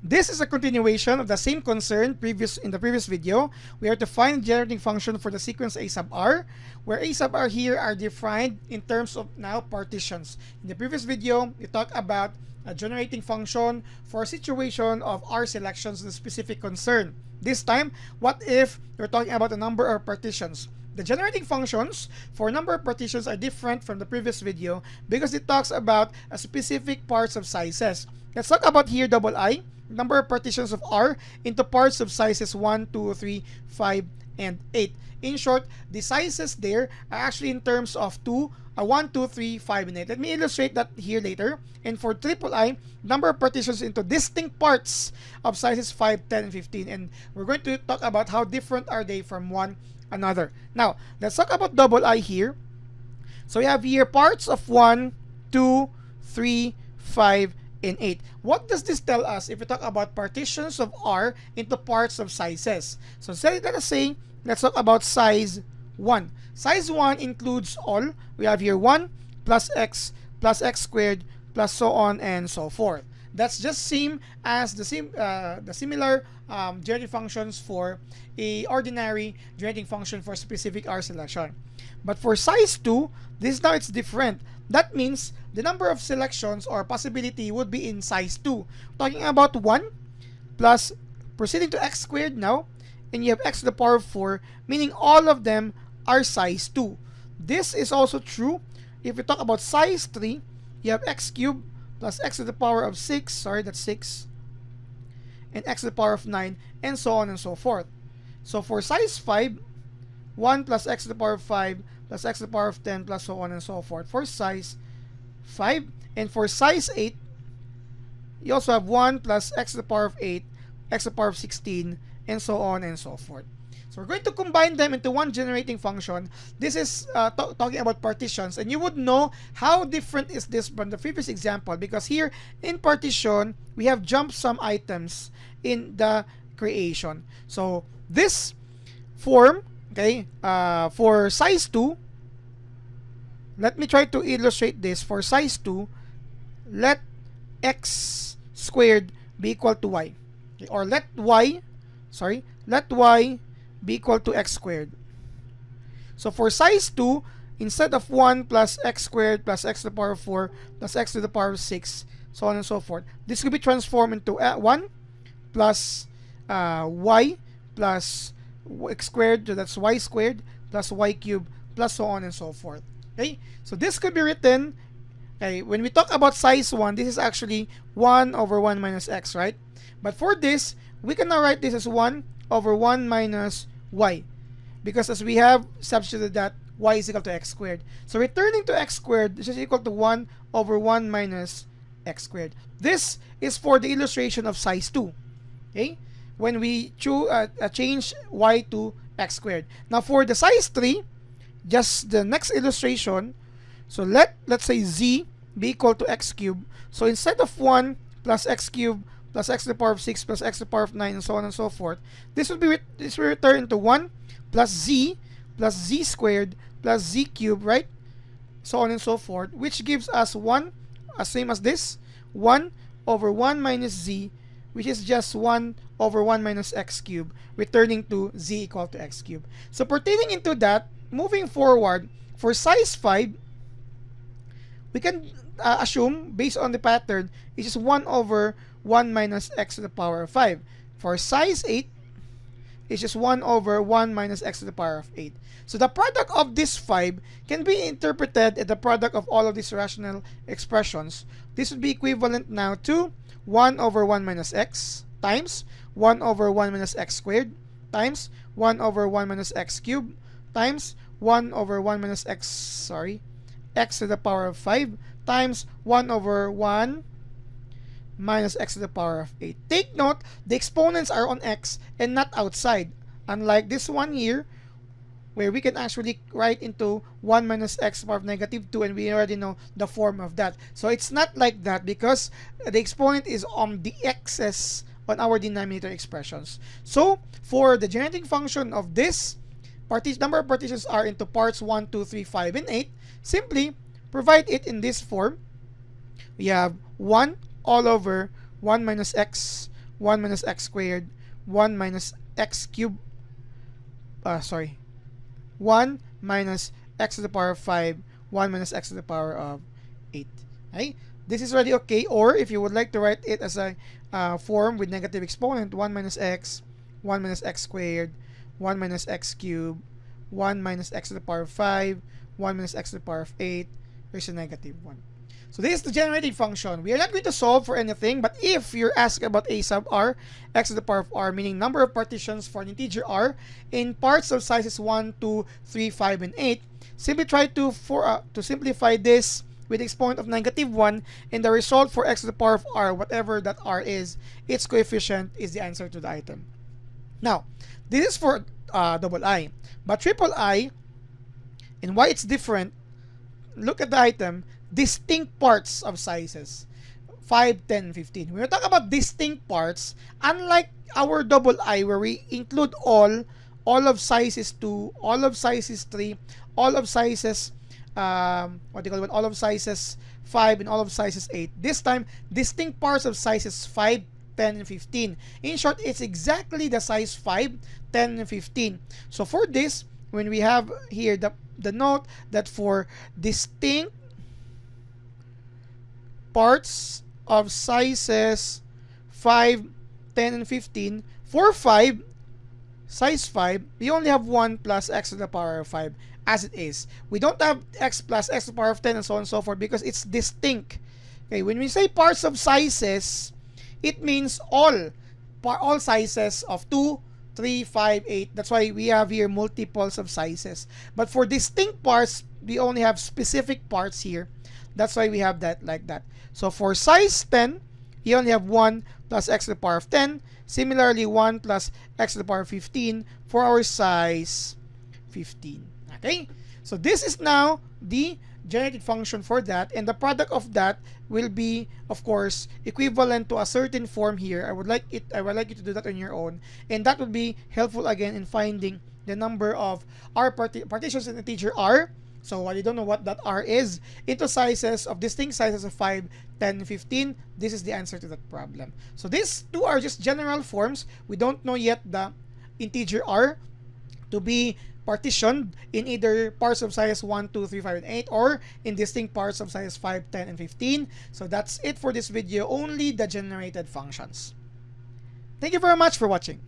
This is a continuation of the same concern in the previous video. We are to find the generating function for the sequence a sub r, where a sub r here are defined in terms of now partitions. In the previous video, we talked about a generating function for a situation of r selections in a specific concern. This time, what if we're talking about a number of partitions? The generating functions for number of partitions are different from the previous video because it talks about a specific parts of sizes. Let's talk about here double I, number of partitions of R into parts of sizes 1, 2, 3, 5, and 8. In short, the sizes there are actually in terms of 1, 2, 3, 5, and 8. Let me illustrate that here later. And for triple I, number of partitions into distinct parts of sizes 5, 10, and 15. And we're going to talk about how different are they from one another. Now, let's talk about double I here. So we have here parts of 1, 2, 3, 5, and 8. What does this tell us if we talk about partitions of R into parts of sizes? So let us say, let's talk about size 1. Size 1 includes all. We have here 1 plus x squared plus so on and so forth. That's just same as the similar generating functions for a ordinary generating function for specific R selection. But for size 2, it's different. That means the number of selections or possibility would be in size 2. Talking about 1 plus proceeding to x squared now, and you have x to the power of 4, meaning all of them are size 2. This is also true if we talk about size 3. You have x cubed plus x to the power of 6, that's 6, and x to the power of 9, and so on and so forth. So for size 5, 1 plus x to the power of 5 plus x to the power of 10 plus so on and so forth for size 5. And for size 8, you also have 1 plus x to the power of 8, x to the power of 16, and so on and so forth. So we're going to combine them into one generating function. This is talking about partitions, and you would know how different is this from the previous example, because here in partition we have jumped some items in the creation. So this form, okay, for size 2, let me try to illustrate this. For size 2, let x squared be equal to y, okay, or let y be equal to x squared. So for size 2, instead of 1 plus x squared plus x to the power of 4 plus x to the power of 6, so on and so forth, this could be transformed into 1 plus y plus x squared, so that's y squared plus y cubed plus so on and so forth. Okay, so this could be written, okay, when we talk about size 1, this is actually 1 over 1 minus x, right? But for this, we can now write this as 1 over 1 minus y, because as we have substituted that y is equal to x squared. So returning to x squared, this is equal to 1 over 1 minus x squared. This is for the illustration of size 2. Okay, when we change y to x squared. Now for the size 3, just the next illustration. So let's say z be equal to x cubed. So instead of 1 plus x cubed plus x to the power of 6 plus x to the power of 9 and so on and so forth, this will return into 1 plus z squared plus z cubed, right? So on and so forth, which gives us 1, same as this, 1 over 1 minus z, which is just 1 over 1 minus x cubed, returning to z equal to x cubed. So pertaining into that, moving forward, for size 5, we can assume, based on the pattern, it's just 1 over 1 minus x to the power of 5. For size 8, it's just 1 over 1 minus x to the power of 8. So the product of this 5 can be interpreted as the product of all of these rational expressions. This would be equivalent now to 1 over 1 minus x times 1 over 1 minus x squared times 1 over 1 minus x cubed times 1 over 1 minus x to the power of 5 times 1 over 1 minus x to the power of 8. Take note, the exponents are on x and not outside. Unlike this one here, where we can actually write into 1 minus x to the power of negative 2, and we already know the form of that. So it's not like that because the exponent is on the x's on our denominator expressions. So for the generating function of this, number of partitions are into parts 1, 2, 3, 5, and 8. Simply provide it in this form. We have 1 all over 1 minus x 1 minus x squared, 1 minus x cubed, 1 minus x to the power of 5, 1 minus x to the power of 8. Okay? This is already okay. Or if you would like to write it as a form with negative exponent, 1 minus x, 1 minus x squared, 1 minus x cubed, 1 minus x to the power of 5, 1 minus x to the power of 8, there's a negative 1. So this is the generating function. We are not going to solve for anything, but if you're asked about a sub r, x to the power of r, meaning number of partitions for an integer r, in parts of sizes 1, 2, 3, 5, and 8, simply try to simplify this with the exponent of negative 1, and the result for x to the power of r, whatever that r is, its coefficient is the answer to the item. Now, this is for double I, but triple I, and why it's different, look at the item, distinct parts of sizes 5, 10, 15. When we talk about distinct parts, unlike our double I where we include all of sizes 2, all of sizes 3, all of sizes all of sizes 5, and all of sizes 8. This time, distinct parts of sizes 5, 10, and 15. In short, it's exactly the size 5, 10, and 15. So for this, when we have here the note that for distinct parts of sizes 5, 10, and 15, for 5, size 5, we only have 1 plus x to the power of 5 as it is. We don't have x plus x to the power of 10 and so on and so forth because it's distinct. Okay, when we say parts of sizes, it means all sizes of 2, 3, 5, 8. That's why we have here multiples of sizes. But for distinct parts, we only have specific parts here. That's why we have that like that. So for size 10, you only have 1 plus x to the power of 10. Similarly, 1 plus x to the power of 15 for our size 15. Okay? So this is now the generated function for that, and the product of that will be, of course, equivalent to a certain form here. I would like you to do that on your own, and that would be helpful again in finding the number of r partitions in the integer r. So I don't know what that r is, into sizes of distinct sizes of 5, 10, 15. This is the answer to that problem. So these two are just general forms. We don't know yet the integer r to be partitioned in either parts of size 1, 2, 3, 5, and 8, or in distinct parts of size 5, 10, and 15. So that's it for this video, only the generated functions. Thank you very much for watching.